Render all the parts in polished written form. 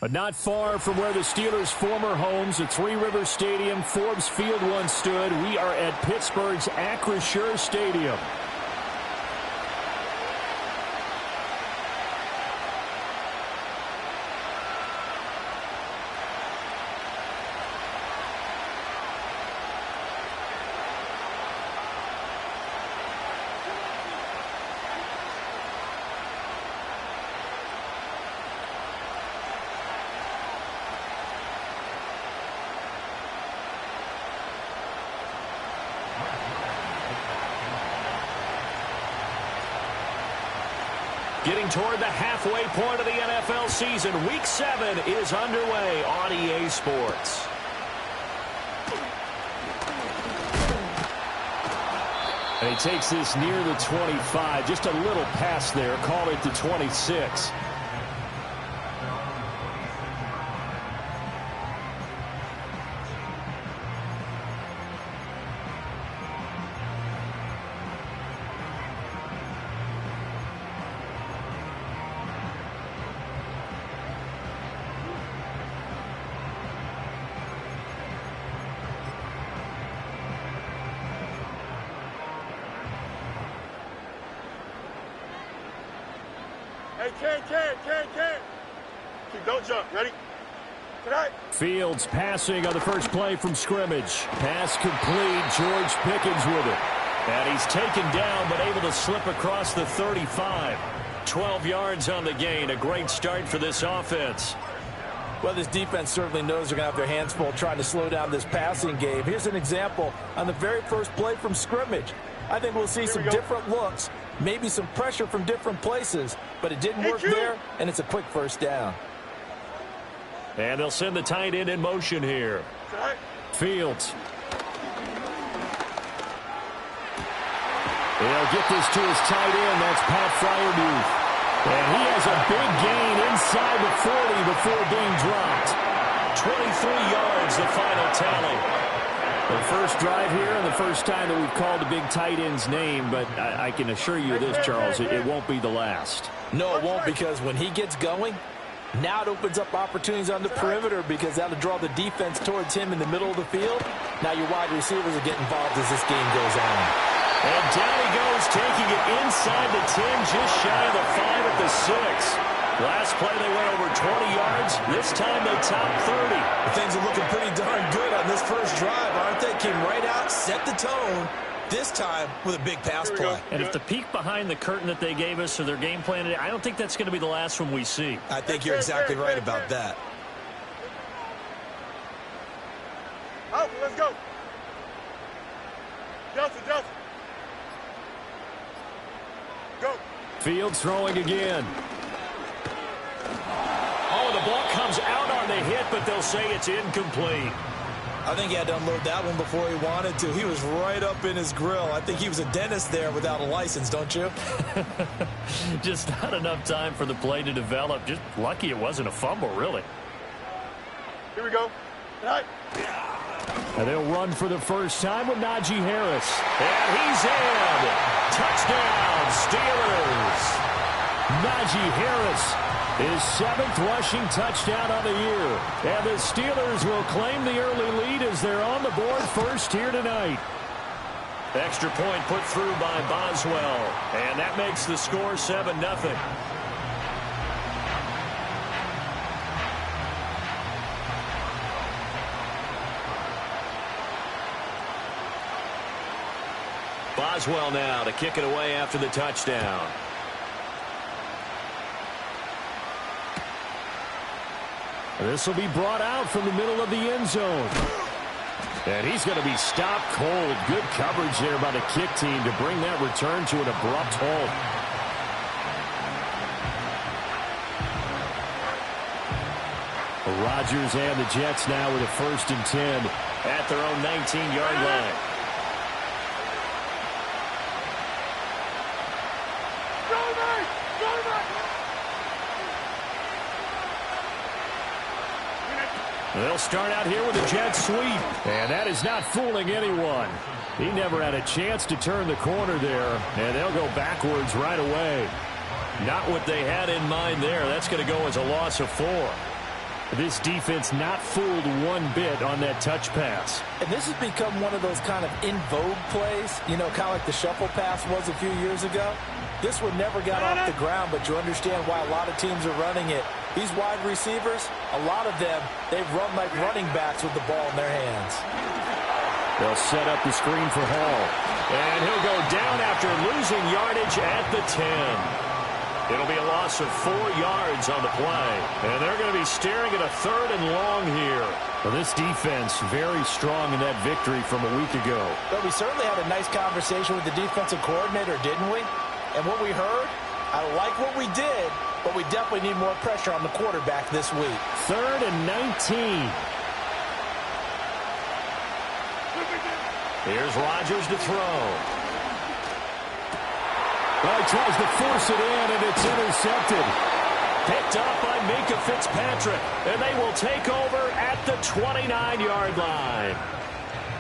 But not far from where the Steelers' former homes, at Three Rivers Stadium, Forbes Field once stood, we are at Pittsburgh's Acrisure Stadium. Getting toward the halfway point of the NFL season, Week 7 is underway on EA Sports. And he takes this near the 25, just a little pass there, called it the 26. Don't jump. Ready? Tonight. Fields passing on the first play from scrimmage. Pass complete. George Pickens with it. And he's taken down but able to slip across the 35. 12 yards on the gain. A great start for this offense. Well, this defense certainly knows they're going to have their hands full trying to slow down this passing game. Here's an example on the very first play from scrimmage. I think we'll see some different looks, maybe some pressure from different places, but it didn't work there, and it's a quick first down. And they'll send the tight end in motion here. Fields. They'll get this to his tight end. That's Pat Fryermuth. And he has a big gain inside the 40 before being dropped. 23 yards, the final tally. The first drive here and the first time that we've called the big tight end's name, but I can assure you this, Charles, it won't be the last. No, it won't, because when he gets going, now it opens up opportunities on the perimeter because that'll draw the defense towards him in the middle of the field. Now your wide receivers will get involved as this game goes on. And down he goes, taking it inside the 10, just shy of the 5 at the 6. Last play they went over 20 yards. This time they topped 30. Things are looking pretty darn good on this first drive, aren't they? Came right out, set the tone. This time with a big pass play. And if the peek behind the curtain that they gave us or their game plan today, I don't think that's going to be the last one we see. I think you're exactly right about that. Out, let's go. Justin. Go. Fields throwing again. Oh, the ball comes out on the hit, but they'll say it's incomplete. I think he had to unload that one before he wanted to. He was right up in his grill. I think he was a dentist there without a license, don't you? Just not enough time for the play to develop. Just lucky it wasn't a fumble, really. Here we go. Tonight. And they'll run for the first time with Najee Harris. And he's in. Touchdown, Steelers. Najee Harris, his 7th rushing touchdown on the year. And the Steelers will claim the early lead as they're on the board first here tonight. Extra point put through by Boswell. And that makes the score 7-0. Boswell now to kick it away after the touchdown. This will be brought out from the middle of the end zone. And he's going to be stopped cold. Good coverage there by the kick team to bring that return to an abrupt halt. Rodgers and the Jets now with a 1st and 10 at their own 19-yard line. They'll start out here with a jet sweep. And that is not fooling anyone. He never had a chance to turn the corner there. And they'll go backwards right away. Not what they had in mind there. That's going to go as a loss of 4. This defense not fooled one bit on that touch pass. And this has become one of those kind of in vogue plays, you know, kind of like the shuffle pass was a few years ago. This one never got off the ground, but you understand why a lot of teams are running it. These wide receivers, a lot of them, they've run like running backs with the ball in their hands. They'll set up the screen for Hall. And he'll go down after losing yardage at the 10. It'll be a loss of 4 yards on the play. And they're going to be staring at a 3rd and long here. Well, this defense very strong in that victory from a week ago. But we certainly had a nice conversation with the defensive coordinator, didn't we? And what we heard, I like what we did, but we definitely need more pressure on the quarterback this week. 3rd and 19. Here's Rodgers to throw. Well, he tries to force it in, and it's intercepted. Picked up by Minka Fitzpatrick, and they will take over at the 29-yard line.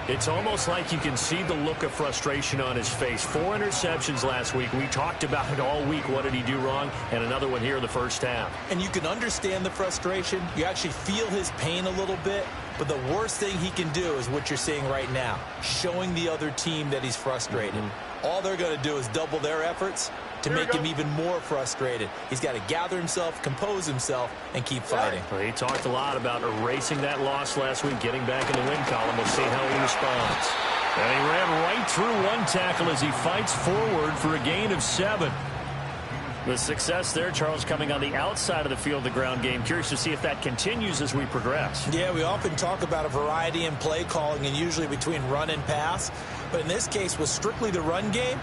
It's almost like you can see the look of frustration on his face. 4 interceptions last week. We talked about it all week. What did he do wrong? And another one here in the first half. And you can understand the frustration. You actually feel his pain a little bit. But the worst thing he can do is what you're seeing right now, showing the other team that he's frustrated. All they're going to do is double their efforts to make him even more frustrated. He's got to gather himself, compose himself, and keep fighting. Well, he talked a lot about erasing that loss last week, getting back in the win column. We'll see how he responds. And he ran right through one tackle as he fights forward for a gain of 7. The success there, Charles, coming on the outside of the field, the ground game. Curious to see if that continues as we progress. Yeah, we often talk about a variety in play calling and usually between run and pass. But in this case, with strictly the run game,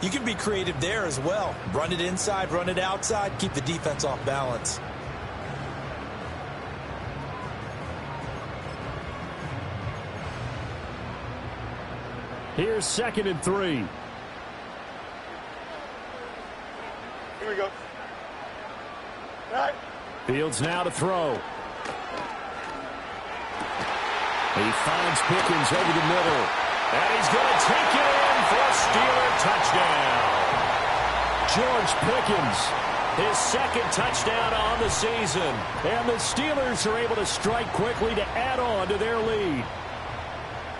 you can be creative there as well. Run it inside, run it outside, keep the defense off balance. Here's 2nd and 3. Here we go. All right. Fields now to throw. He finds Pickens over the middle. And he's going to take it in for a Steeler touchdown. George Pickens, his 2nd touchdown on the season. And the Steelers are able to strike quickly to add on to their lead.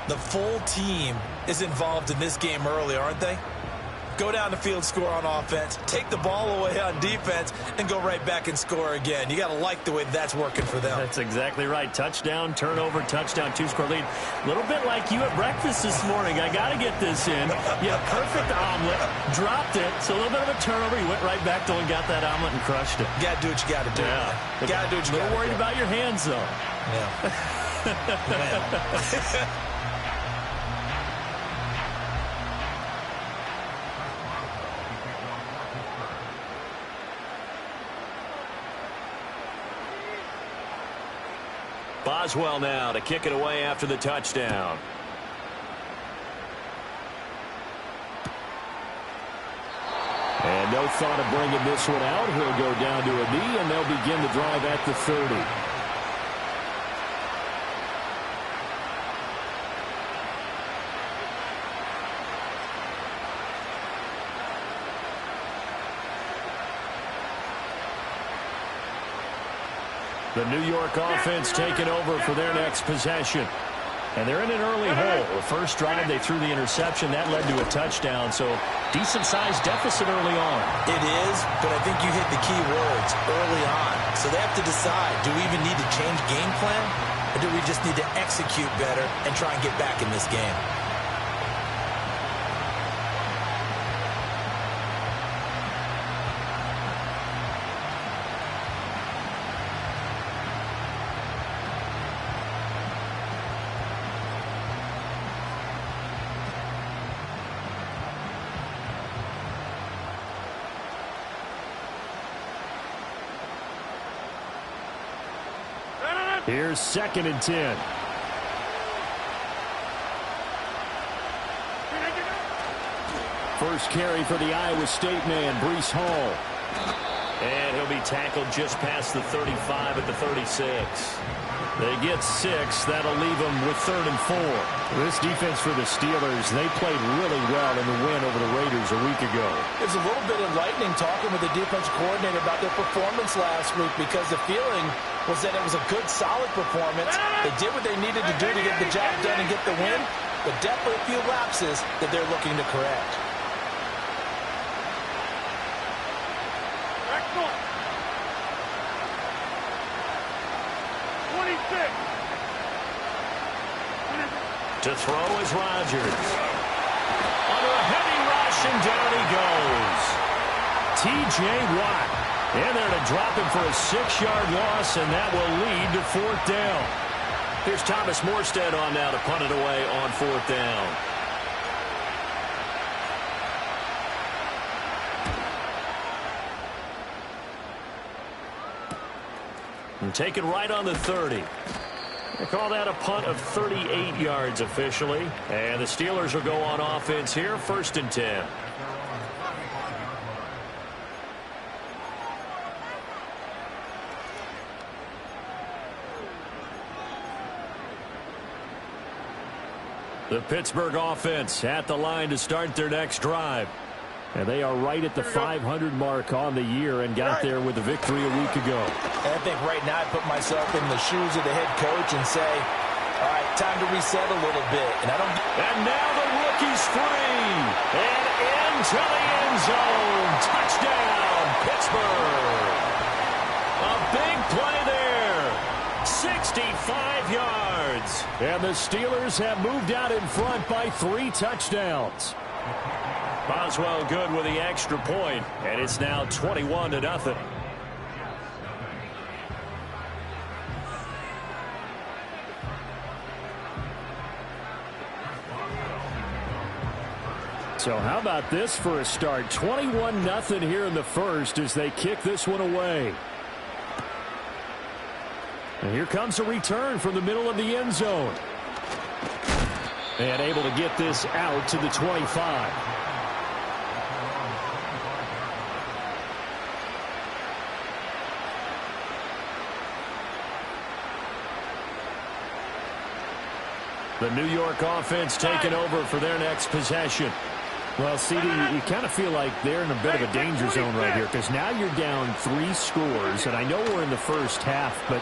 The full team is involved in this game early, aren't they? Go down the field, score on offense, take the ball away on defense, and go right back and score again. You got to like the way that's working for them. That's exactly right. Touchdown, turnover, touchdown, 2-score lead. A little bit like you at breakfast this morning. I got to get this in. Yeah, perfect omelet. Dropped it. So a little bit of a turnover. You went right back to and got that omelet and crushed it. You got to do what you got to do. Yeah. You got to do what you got to do. A little worried about your hands, though. Yeah. Boswell now to kick it away after the touchdown. And no thought of bringing this one out. He'll go down to a knee, and they'll begin the drive at the 30. The New York offense taking over for their next possession. And they're in an early hole. The first drive, they threw the interception. That led to a touchdown. So decent-sized deficit early on. It is, but I think you hit the key words early on. So they have to decide, do we even need to change game plan? Or do we just need to execute better and try and get back in this game? Here's 2nd and 10. First carry for the Iowa State man, Breece Hall. And he'll be tackled just past the 35 at the 36. They get 6. That'll leave them with 3rd and 4. This defense for the Steelers, they played really well in the win over the Raiders a week ago. It was a little bit enlightening talking with the defense coordinator about their performance last week because the feeling was that it was a good, solid performance. They did what they needed to do to get the job done and get the win, but definitely a few lapses that they're looking to correct. Excellent. 26. To throw is Rodgers. Under a heavy rush, and down he goes. T.J. Watt in there to drop him for a 6-yard loss, and that will lead to 4th down. Here's Thomas Morstead on now to punt it away on 4th down. And taken right on the 30. They call that a punt of 38 yards officially. And the Steelers will go on offense here, 1st and 10. The Pittsburgh offense at the line to start their next drive. And they are right at the 500 mark on the year and got there with a victory a week ago. And I think right now I put myself in the shoes of the head coach and say, all right, time to reset a little bit. And now the rookie's free. And into the end zone. Touchdown, Pittsburgh. A big play there. 65 yards. And the Steelers have moved out in front by 3 touchdowns. Boswell good with the extra point, and it's now 21-0. So how about this for a start? 21-0 here in the first as they kick this one away. And here comes a return from the middle of the end zone. And able to get this out to the 25. The New York offense taking over for their next possession. Well, CD, you kind of feel like they're in a bit of a danger zone right here because now you're down 3 scores, and I know we're in the first half, but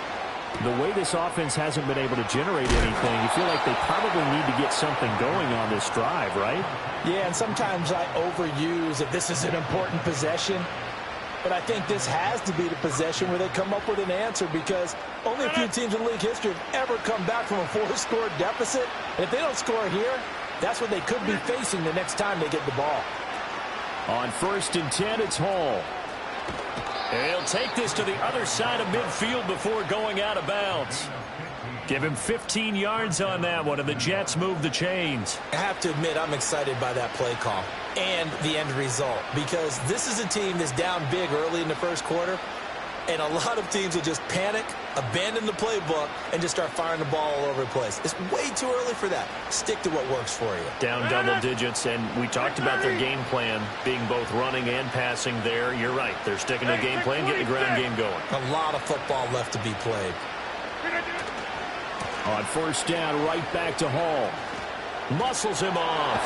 the way this offense hasn't been able to generate anything, you feel like they probably need to get something going on this drive, right? Yeah, and sometimes I overuse that this is an important possession. But I think this has to be the possession where they come up with an answer because only a few teams in league history have ever come back from a 4-score deficit. And if they don't score here, that's what they could be facing the next time they get the ball. On 1st and 10, it's Hall. And he'll take this to the other side of midfield before going out of bounds. Give him 15 yards on that one, and the Jets move the chains. I have to admit, I'm excited by that play call and the end result because this is a team that's down big early in the first quarter, and a lot of teams will just panic, abandon the playbook, and just start firing the ball all over the place. It's way too early for that. Stick to what works for you. Down double digits, and we talked about their game plan being both running and passing there. You're right. They're sticking to the game plan, getting the ground game going. A lot of football left to be played. On 1st down, right back to Hall. Muscles him off.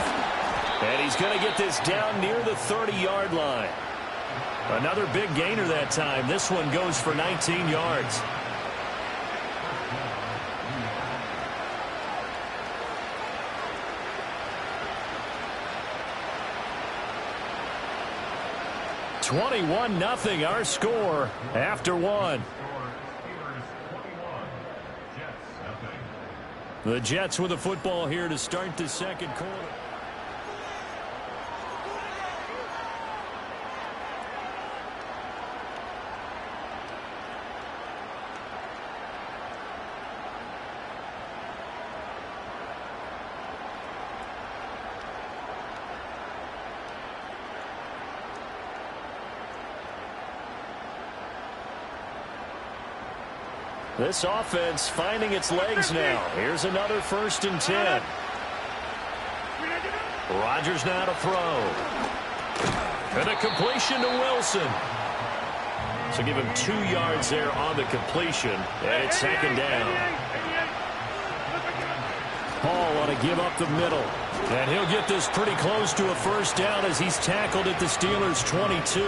And he's going to get this down near the 30-yard line. Another big gainer that time. This one goes for 19 yards. (21-0) our score after 1. The Jets with the football here to start the second quarter. This offense finding its legs now. Here's another 1st and 10. Rodgers now to throw. And a completion to Wilson. So give him 2 yards there on the completion, and it's second down. Hall ought to give up the middle. And he'll get this pretty close to a first down as he's tackled at the Steelers' 22.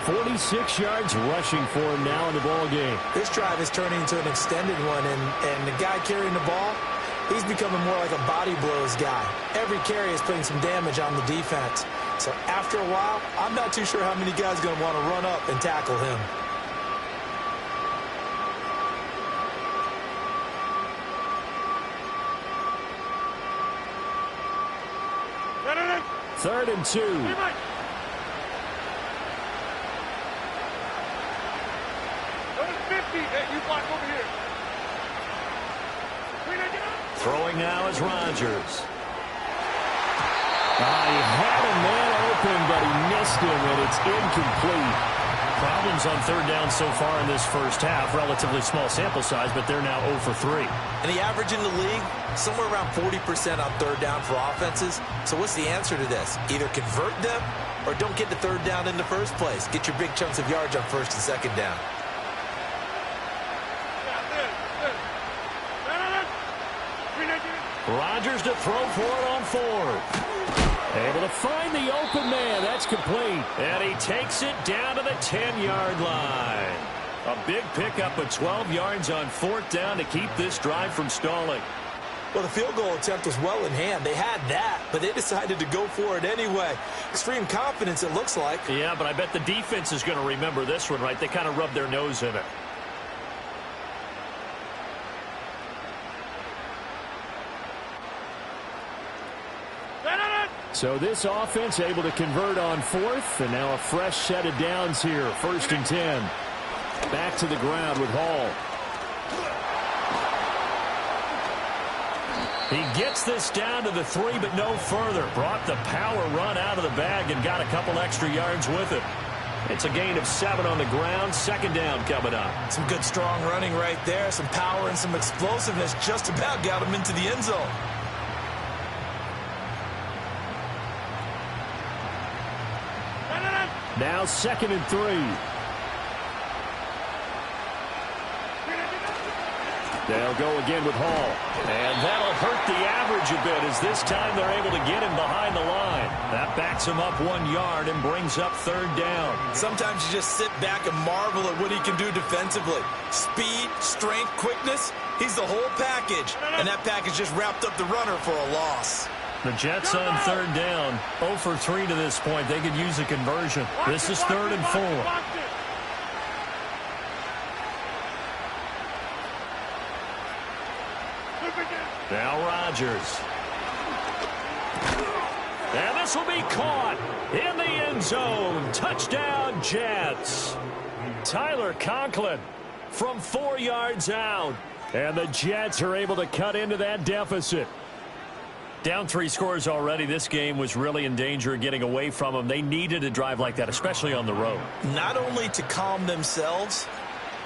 46 yards rushing for him now in the ball game. This drive is turning into an extended one, and the guy carrying the ball, he's becoming more like a body blows guy. Every carry is putting some damage on the defense. So after a while, I'm not too sure how many guys are going to want to run up and tackle him. Third and 2. Throwing now is Rodgers. He had a man open, but he missed him, and it's incomplete. Problems on third down so far in this first half. Relatively small sample size, but they're now 0 for 3. And the average in the league, somewhere around 40% on third down for offenses. So what's the answer to this? Either convert them or don't get the third down in the first place. Get your big chunks of yards on first and second down. Rodgers to throw for it on fourth. Able to find the open man. That's complete. And he takes it down to the 10-yard line. A big pickup of 12 yards on fourth down to keep this drive from stalling. Well, the field goal attempt was well in hand. They had that, but they decided to go for it anyway. Extreme confidence, it looks like. Yeah, but I bet the defense is going to remember this one, right? They kind of rubbed their nose in it. So this offense able to convert on fourth, and now a fresh set of downs here. First and 10. Back to the ground with Hall. He gets this down to the 3, but no further. Brought the power run out of the bag and got a couple extra yards with it. It's a gain of 7 on the ground. Second down coming up. Some good strong running right there. Some power and some explosiveness just about got him into the end zone. Now second and 3. They'll go again with Hall. And that'll hurt the average a bit as this time they're able to get him behind the line. That backs him up 1 yard and brings up third down. Sometimes you just sit back and marvel at what he can do defensively. Speed, strength, quickness. He's the whole package. And that package just wrapped up the runner for a loss. The Jets on third down. 0 for 3 to this point. They could use a conversion. This is third and 4. Now Rodgers. And this will be caught in the end zone. Touchdown, Jets. Tyler Conklin from 4 yards out. And the Jets are able to cut into that deficit. Down 3 scores already. This game was really in danger of getting away from them. They needed a drive like that, especially on the road. Not only to calm themselves,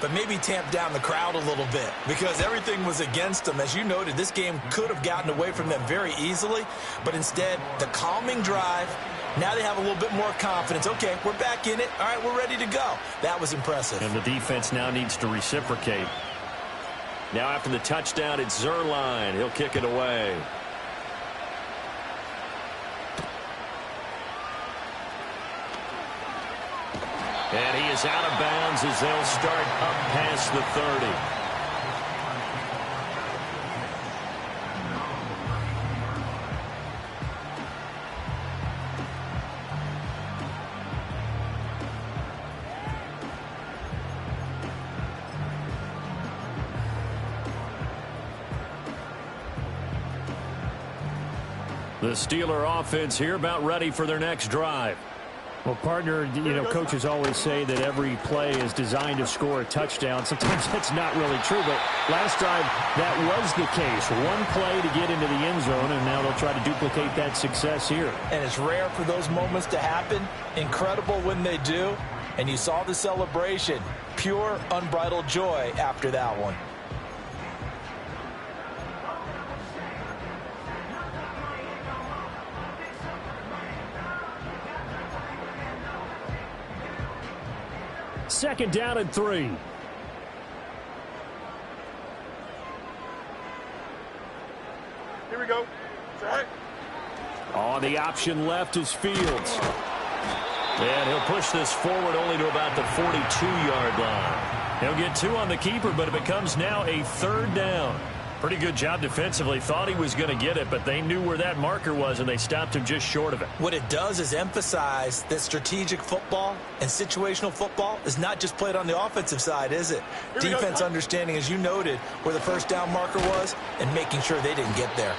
but maybe tamp down the crowd a little bit because everything was against them. As you noted, this game could have gotten away from them very easily, but instead, the calming drive, now they have a little bit more confidence. Okay, we're back in it. All right, we're ready to go. That was impressive. And the defense now needs to reciprocate. Now after the touchdown, it's Zerline. He'll kick it away. And he is out of bounds as they'll start up past the 30. The Steeler offense here about ready for their next drive. Well, partner, coaches always say that every play is designed to score a touchdown. Sometimes that's not really true, but last drive, that was the case. One play to get into the end zone, and now they'll try to duplicate that success here. And it's rare for those moments to happen. Incredible when they do. And you saw the celebration. Pure, unbridled joy after that one. 2nd down and 3. Here we go. It's all right. On the option left is Fields. And he'll push this forward only to about the 42-yard line. He'll get 2 on the keeper, but it becomes now a 3rd down. Pretty good job defensively. Thought he was going to get it, but they knew where that marker was, and they stopped him just short of it. What it does is emphasize that strategic football and situational football is not just played on the offensive side, is it? Defense understanding, as you noted, where the 1st down marker was and making sure they didn't get there.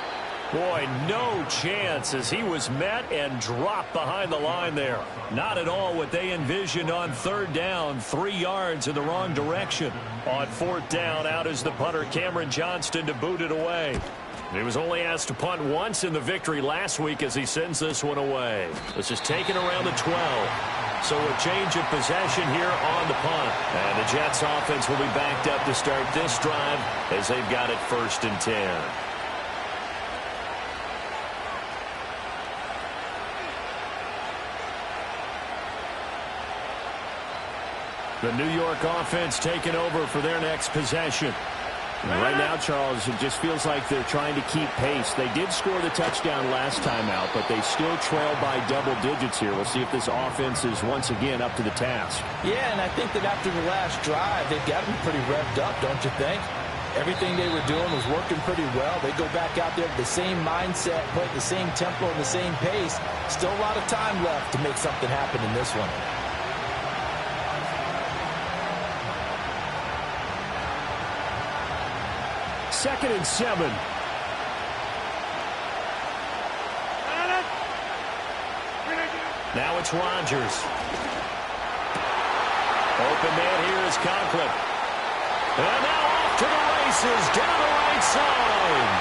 Boy, no chance as he was met and dropped behind the line there. Not at all what they envisioned on 3rd down. 3 yards in the wrong direction. On 4th down, out is the punter, Cameron Johnston, to boot it away. He was only asked to punt once in the victory last week as he sends this one away. This is taken around the 12. So a change of possession here on the punt. And the Jets offense will be backed up to start this drive as they've got it 1st and 10. The New York offense taking over for their next possession. Right now, Charles, it just feels like they're trying to keep pace. They did score the touchdown last time out, but they still trail by double digits here. We'll see if this offense is once again up to the task. Yeah, and I think that after the last drive, they've got them pretty revved up, don't you think? Everything they were doing was working pretty well. They go back out there with the same mindset, play at the same tempo and the same pace. Still a lot of time left to make something happen in this one. Second and 7. Now it's Rodgers. Open man here is Conklin. And now off to the races, down the right side.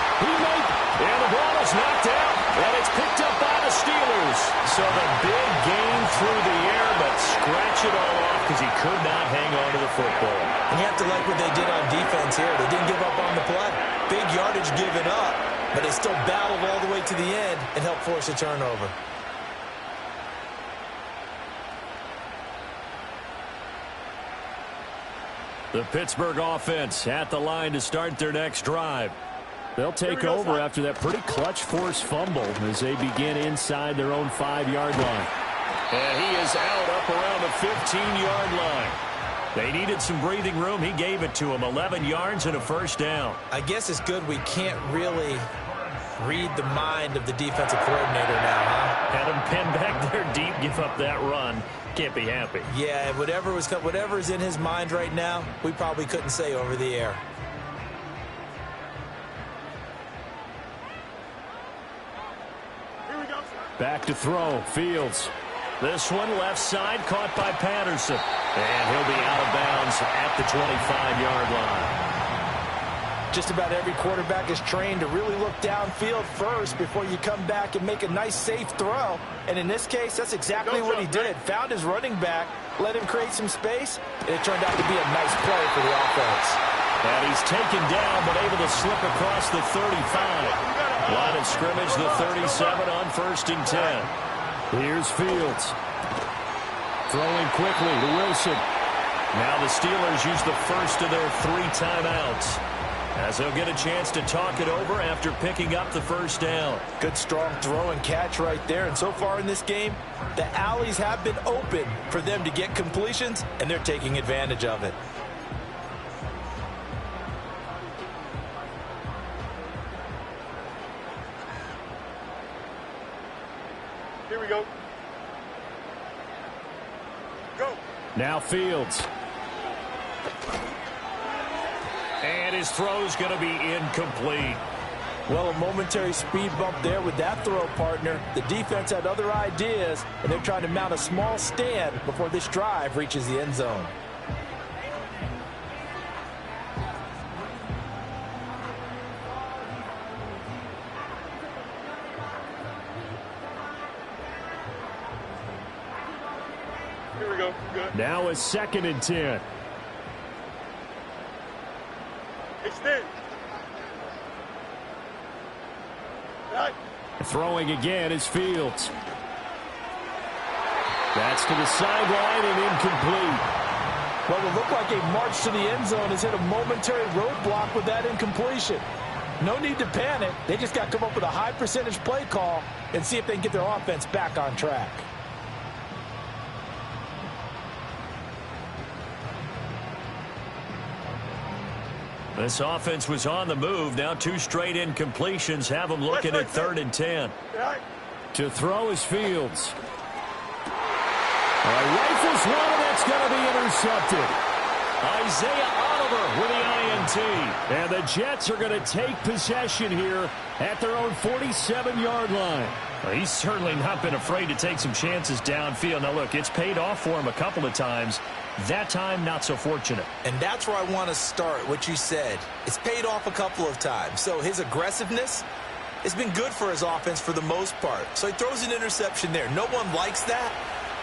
And the ball is knocked out, and it's picked up by the Steelers. So the big gain through the air, but scratch it all off because he could not hang on to the football. And you have to like what they did on defense here. They didn't give up on the play. Big yardage given up, but they still battled all the way to the end and helped force a turnover. The Pittsburgh offense at the line to start their next drive. They'll take over after that pretty clutch forced fumble as they begin inside their own 5-yard line. And he is out up around the 15-yard line. They needed some breathing room. He gave it to them. 11 yards and a 1st down. I guess it's good we can't really read the mind of the defensive coordinator now, huh? Had him pinned back there deep, give up that run. Can't be happy. Yeah, whatever's in his mind right now, we probably couldn't say over the air. Here we go. Back to throw. Fields. This one left side caught by Patterson. And he'll be out of bounds at the 25-yard line. Just about every quarterback is trained to really look downfield first before you come back and make a nice, safe throw. And in this case, that's exactly what he did. Found his running back, let him create some space, and it turned out to be a nice play for the offense. And he's taken down, but able to slip across the 35. Line of scrimmage, the 37 on 1st and 10. Here's Fields. Throwing quickly to Wilson. Now the Steelers use the first of their 3 timeouts, as they'll get a chance to talk it over after picking up the 1st down. Good strong throw and catch right there. And so far in this game, the alleys have been open for them to get completions, and they're taking advantage of it. Here we go. Go. Now Fields. And his throw's going to be incomplete. Well, a momentary speed bump there with that throw, partner. The defense had other ideas, and they're trying to mount a small stand before this drive reaches the end zone. Here we go. Good. Now a 2nd and 10. Extend. Right. Throwing again is Fields. That's to the sideline and incomplete. What would look like a march to the end zone has hit a momentary roadblock with that incompletion. No need to panic. They just got to come up with a high percentage play call and see if they can get their offense back on track. This offense was on the move. Now 2 straight incompletions have them looking at 3rd and 10. To throw is Fields. Rifles one, and that's going to be intercepted. Isaiah Oliver with the INT. And the Jets are going to take possession here at their own 47-yard line. Well, he's certainly not been afraid to take some chances downfield. Now, look, it's paid off for him a couple of times. That time, not so fortunate. And that's where I want to start, what you said. It's paid off a couple of times. So his aggressiveness has been good for his offense for the most part. So he throws an interception there. No one likes that,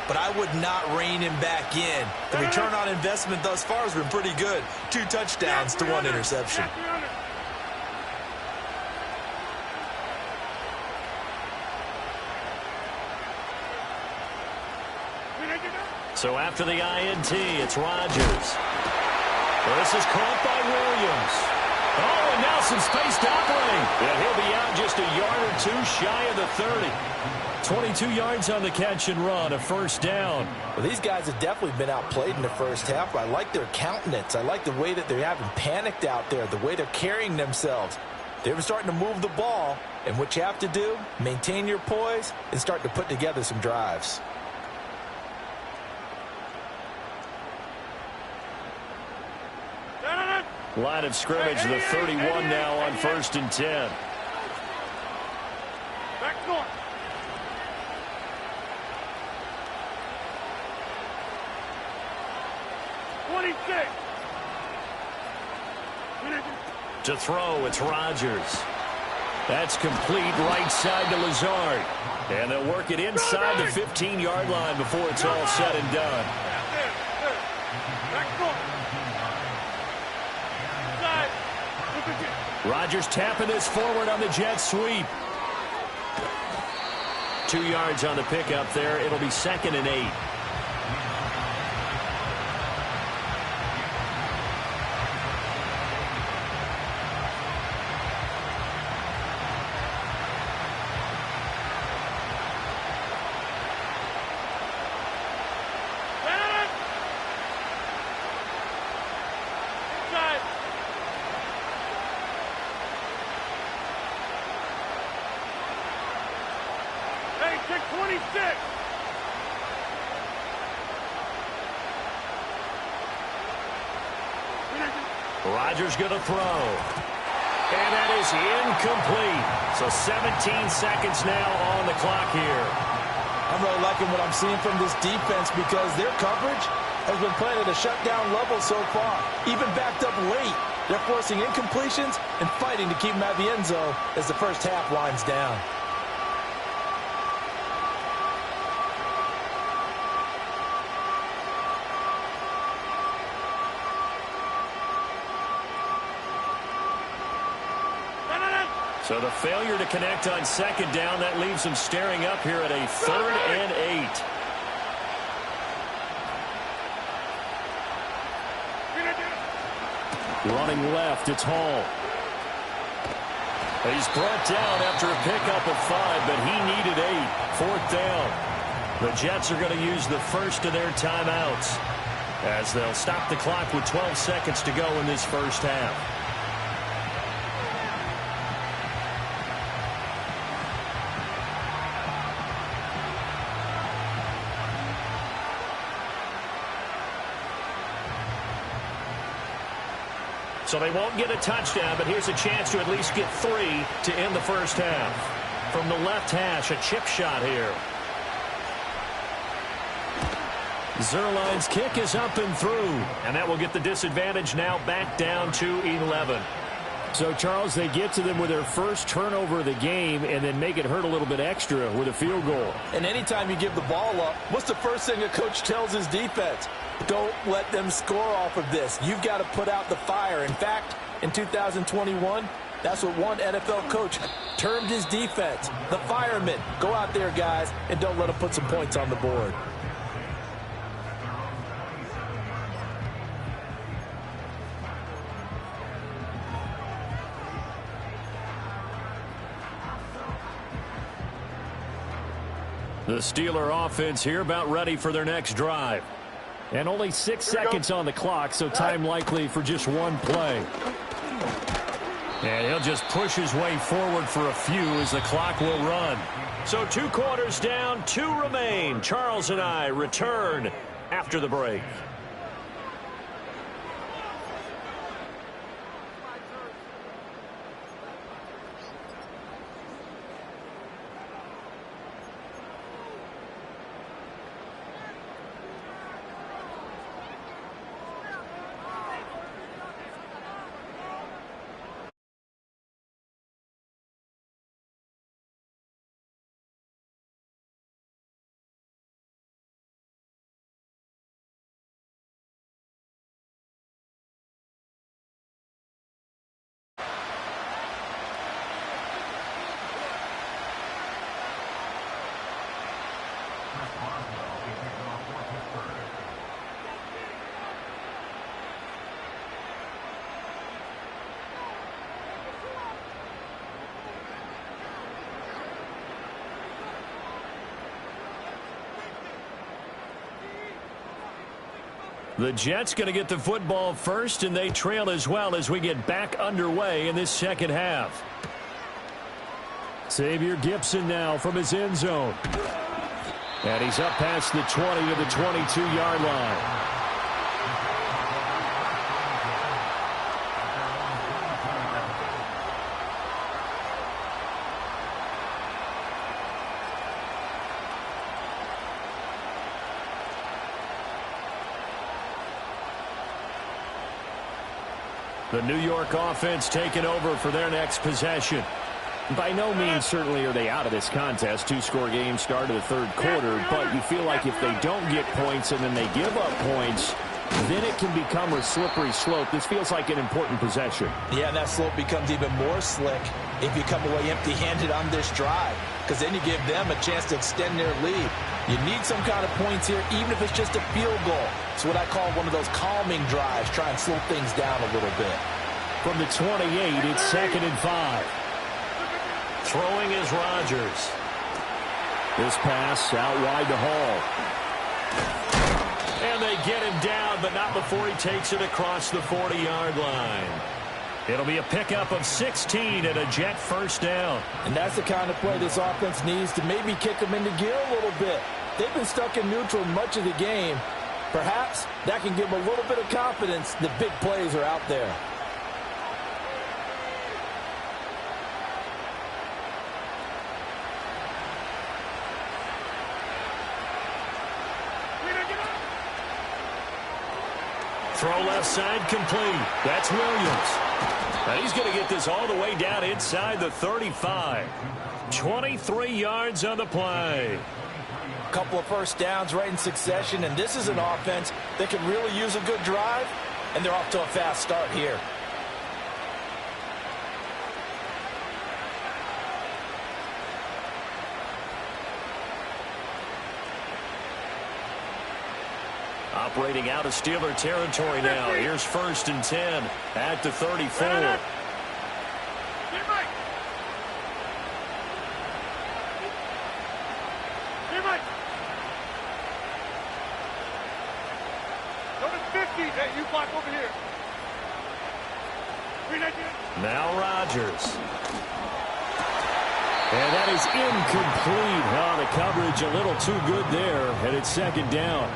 but I would not rein him back in. The return on investment thus far has been pretty good. 2 touchdowns to 1 interception. So after the INT, it's Rodgers. Well, this is caught by Williams. Oh, and now some space to operate. Yeah, he'll be out just a yard or 2 shy of the 30. 22 yards on the catch and run, a first down. Well, these guys have definitely been outplayed in the first half. I like their countenance. I like the way that they haven't panicked out there, the way they're carrying themselves. They're starting to move the ball, and what you have to do, maintain your poise and start to put together some drives. Line of scrimmage, the 31 now on 1st and 10. Back north. To throw, it's Rodgers. That's complete right side to Lazard. And they'll work it inside the 15-yard line before it's all said and done. Rodgers tapping this forward on the jet sweep. 2 yards on the pickup there. It'll be 2nd and 8. Rodgers going to throw. And that is incomplete. So 17 seconds now on the clock here. I'm really liking what I'm seeing from this defense because their coverage has been playing at a shutdown level so far. Even backed up late. They're forcing incompletions and fighting to keep them out of the end zone as the first half winds down. So the failure to connect on 2nd down, that leaves them staring up here at a 3rd and 8. Running left, it's Hall. He's brought down after a pickup of 5, but he needed 8. 4th down. The Jets are going to use the first of their timeouts as they'll stop the clock with 12 seconds to go in this first half. So they won't get a touchdown, but here's a chance to at least get 3 to end the first half. From the left hash, a chip shot here. Zerline's kick is up and through, and that will get the disadvantage now back down to 11. So, Charles, they get to them with their first turnover of the game and then make it hurt a little bit extra with a field goal. And anytime you give the ball up, what's the first thing a coach tells his defense? Don't let them score off of this. You've got to put out the fire. In fact, in 2021, that's what one NFL coach termed his defense, the firemen. Go out there, guys, and don't let them put some points on the board. The Steeler offense here about ready for their next drive. And only 6 seconds on the clock, so time likely for just one play. And he'll just push his way forward for a few as the clock will run. So 2 quarters down, 2 remain. Charles and I return after the break. The Jets going to get the football first, and they trail as well as we get back underway in this second half. Xavier Gipson now from his end zone. And he's up past the 20 to the 22-yard line. The New York offense taking over for their next possession. By no means certainly are they out of this contest. 2-score game start of the third quarter, but you feel like if they don't get points and then they give up points, then it can become a slippery slope. This feels like an important possession. Yeah, and that slope becomes even more slick if you come away empty-handed on this drive, because then you give them a chance to extend their lead. You need some kind of points here, even if it's just a field goal. It's what I call one of those calming drives. Try and slow things down a little bit. From the 28, it's 2nd and 5. Throwing is Rodgers. This pass out wide to Hall. And they get him down, but not before he takes it across the 40-yard line. It'll be a pickup of 16 and a Jet first down. And that's the kind of play this offense needs to maybe kick them into gear a little bit. They've been stuck in neutral much of the game. Perhaps that can give them a little bit of confidence that big plays are out there. Throw left side complete. That's Williams. And he's going to get this all the way down inside the 35. 23 yards on the play. A couple of first downs right in succession, and this is an offense that can really use a good drive, and they're off to a fast start here. Operating out of Steeler territory now. Here's 1st and 10 at the 34. Hey, you block over here. Now Rodgers. And that is incomplete. Oh, the coverage a little too good there, and it's 2nd down.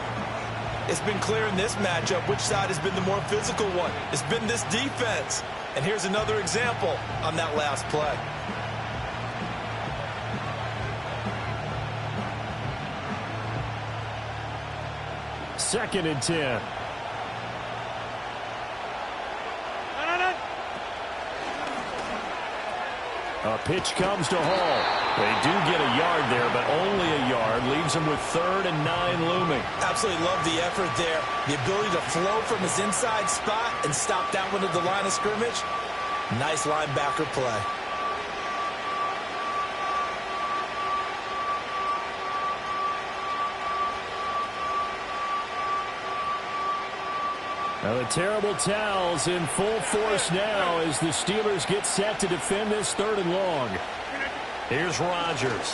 It's been clear in this matchup which side has been the more physical one. It's been this defense. And here's another example on that last play. Second and 10. A pitch comes to Hall. They do get a yard there, but only a yard. Leaves him with 3rd and 9 looming. Absolutely love the effort there. The ability to flow from his inside spot and stop that one at the line of scrimmage. Nice linebacker play. Now the terrible towels in full force now as the Steelers get set to defend this 3rd and long. Here's Rodgers.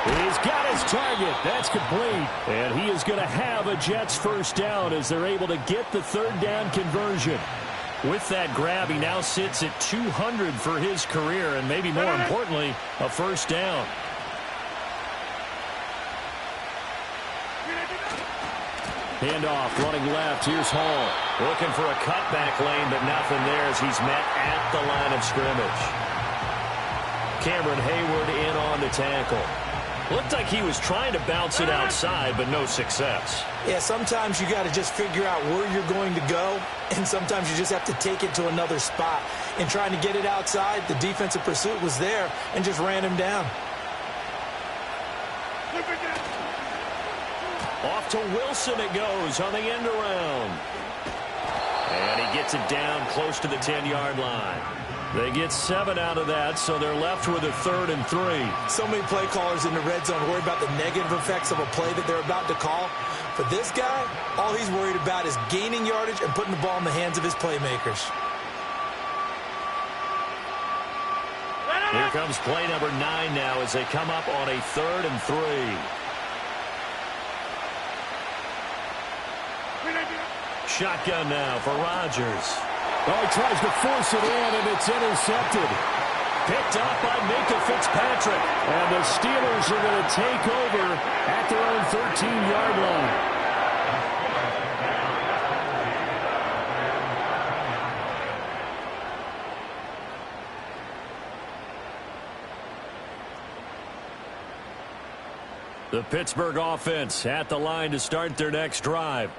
He's got his target. That's complete. And he is going to have a Jets first down as they're able to get the third down conversion. With that grab, he now sits at 200 for his career, and maybe more importantly, a first down. Handoff, running left. Here's Hall. Looking for a cutback lane, but nothing there as he's met at the line of scrimmage. Cameron Hayward in on the tackle. Looked like he was trying to bounce it outside, but no success. Yeah, sometimes you got to just figure out where you're going to go, and sometimes you just have to take it to another spot. In trying to get it outside, the defensive pursuit was there and just ran him down. Off to Wilson it goes on the end around. And he gets it down close to the 10-yard line. They get 7 out of that, so they're left with a 3rd and 3. So many play callers in the red zone worry about the negative effects of a play that they're about to call. For this guy, all he's worried about is gaining yardage and putting the ball in the hands of his playmakers. Here comes play number 9 now as they come up on a 3rd and 3. Shotgun now for Rodgers. Oh, he tries to force it in, and it's intercepted. Picked up by Minka Fitzpatrick. And the Steelers are going to take over at their own 13-yard line. The Pittsburgh offense at the line to start their next drive.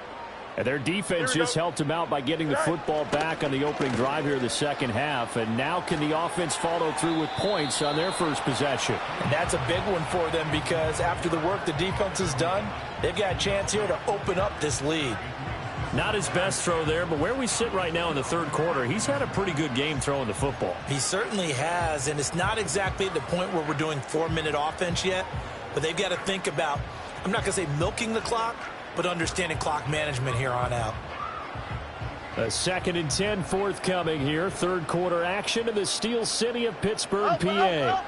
And their defense just helped them out by getting the football back on the opening drive here in the second half. And now can the offense follow through with points on their first possession? And that's a big one for them because after the work the defense has done, they've got a chance here to open up this lead. Not his best throw there, but where we sit right now in the third quarter, he's had a pretty good game throwing the football. He certainly has, and it's not exactly at the point where we're doing 4-minute offense yet, but they've got to think about, I'm not going to say milking the clock, but understanding clock management here on out. A 2nd and 10 forthcoming here. Third quarter action in the Steel City of Pittsburgh, PA.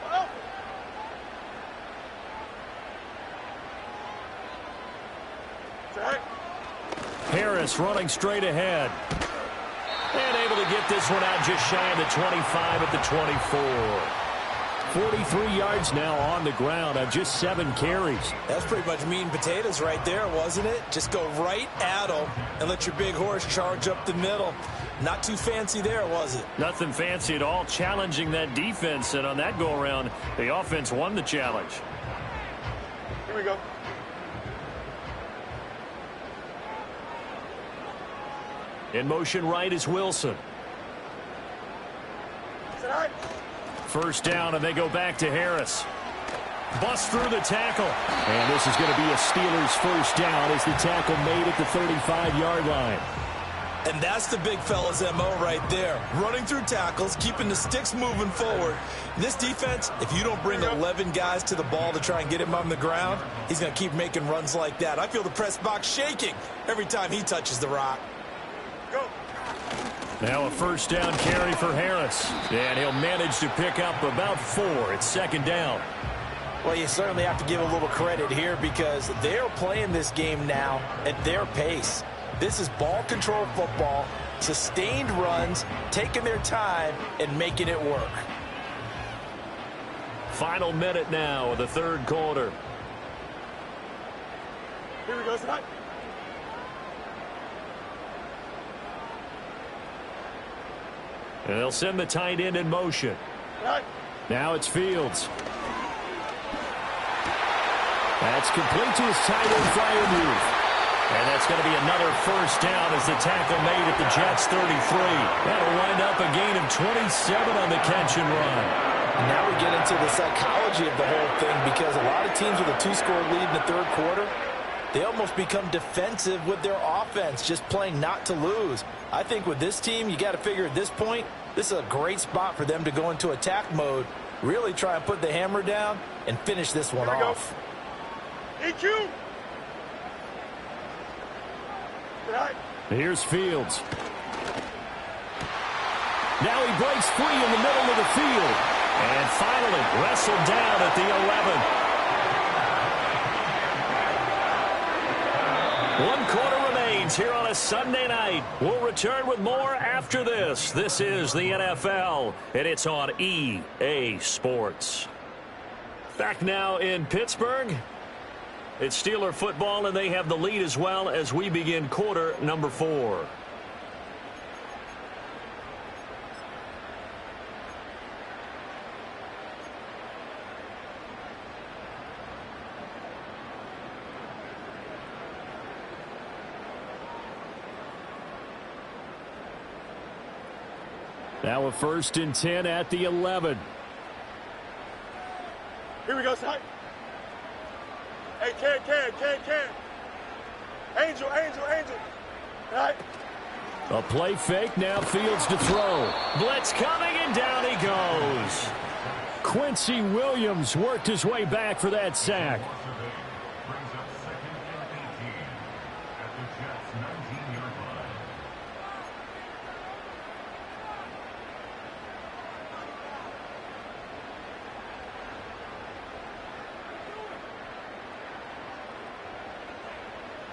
Harris running straight ahead. And able to get this one out just shy of the 25 at the 24. 43 yards now on the ground on just 7 carries. That's pretty much meat and potatoes right there, wasn't it? Just go right at them and let your big horse charge up the middle. Not too fancy there, was it? Nothing fancy at all, challenging that defense. And on that go-around, the offense won the challenge. Here we go. In motion right is Wilson. First down, and they go back to Harris. Bust through the tackle. And this is going to be a Steelers first down as the tackle made at the 35-yard line. And that's the big fella's MO right there. Running through tackles, keeping the sticks moving forward. This defense, if you don't bring 11 guys to the ball to try and get him on the ground, he's going to keep making runs like that. I feel the press box shaking every time he touches the rock. Go. Now a first down carry for Harris. And he'll manage to pick up about 4. It's second down. Well, you certainly have to give a little credit here because they're playing this game now at their pace. This is ball control football, sustained runs, taking their time and making it work. Final minute now of the third quarter. Here we go, tonight. And they'll send the tight end in motion. Right. Now it's Fields. That's complete to his tight end, Freiermuth. And that's going to be another first down as the tackle made at the Jets 33. That'll wind up a gain of 27 on the catch and run. And now we get into the psychology of the whole thing because a lot of teams with a 2-score lead in the third quarter, they almost become defensive with their offense, just playing not to lose. I think with this team, you got to figure at this point, this is a great spot for them to go into attack mode, really try and put the hammer down and finish this one off. EQ. Right. Here's Fields. Now he breaks free in the middle of the field. And finally wrestled down at the 11. One quarter remains here on a Sunday night. We'll return with more after this. This is the NFL, and it's on EA Sports. Back now in Pittsburgh. It's Steeler football, and they have the lead as well as we begin quarter number 4. Now a 1st and 10 at the 11. Here we go, son. Hey, can. Angel. All right. A play fake, now Fields to throw. Blitz coming, and down he goes. Quincy Williams worked his way back for that sack.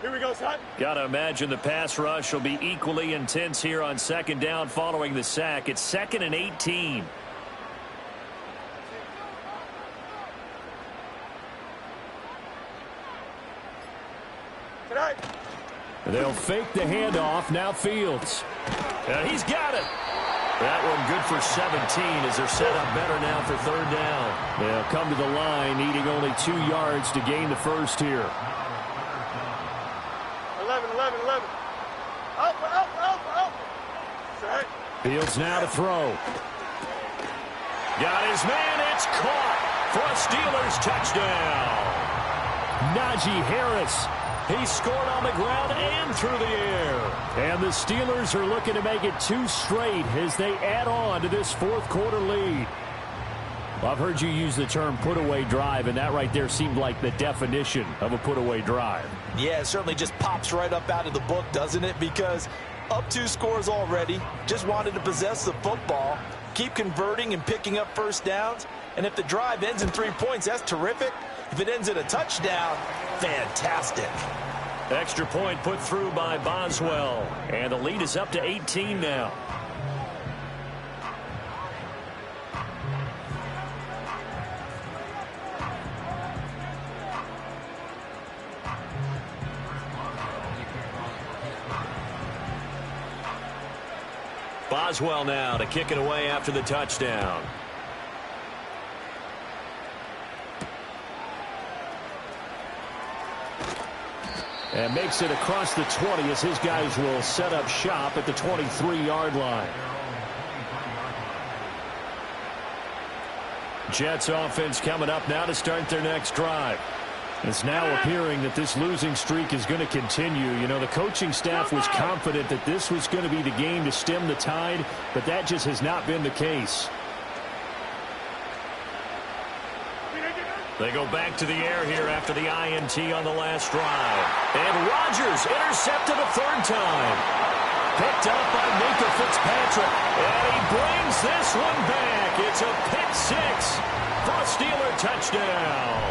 Here we go, son. Got to imagine the pass rush will be equally intense here on 2nd down following the sack. It's 2nd and 18. Tonight. They'll fake the handoff. Now Fields. He's got it. That one good for 17 as they're set up better now for 3rd down. They'll come to the line, needing only 2 yards to gain the first here. 11. Out. Set. Fields now to throw. Got his man. It's caught for a Steelers touchdown. Najee Harris. He scored on the ground and through the air. And the Steelers are looking to make it 2 straight as they add on to this 4th quarter lead. Well, I've heard you use the term put-away drive, and that right there seemed like the definition of a put-away drive. Yeah, it certainly just pops right up out of the book, doesn't it? Because up 2 scores already, just wanted to possess the football, keep converting and picking up first downs. And if the drive ends in 3 points, that's terrific. If it ends in a touchdown, fantastic. Extra point put through by Boswell. And the lead is up to 18 now. Boswell now to kick it away after the touchdown. And makes it across the 20 as his guys will set up shop at the 23-yard line. Jets offense coming up now to start their next drive. It's now appearing that this losing streak is going to continue. You know, the coaching staff was confident that this was going to be the game to stem the tide, but that just has not been the case. They go back to the air here after the INT on the last drive. And Rodgers intercepted a 3rd time. Picked up by Minka Fitzpatrick. And he brings this one back. It's a pick 6 for a Steeler touchdown.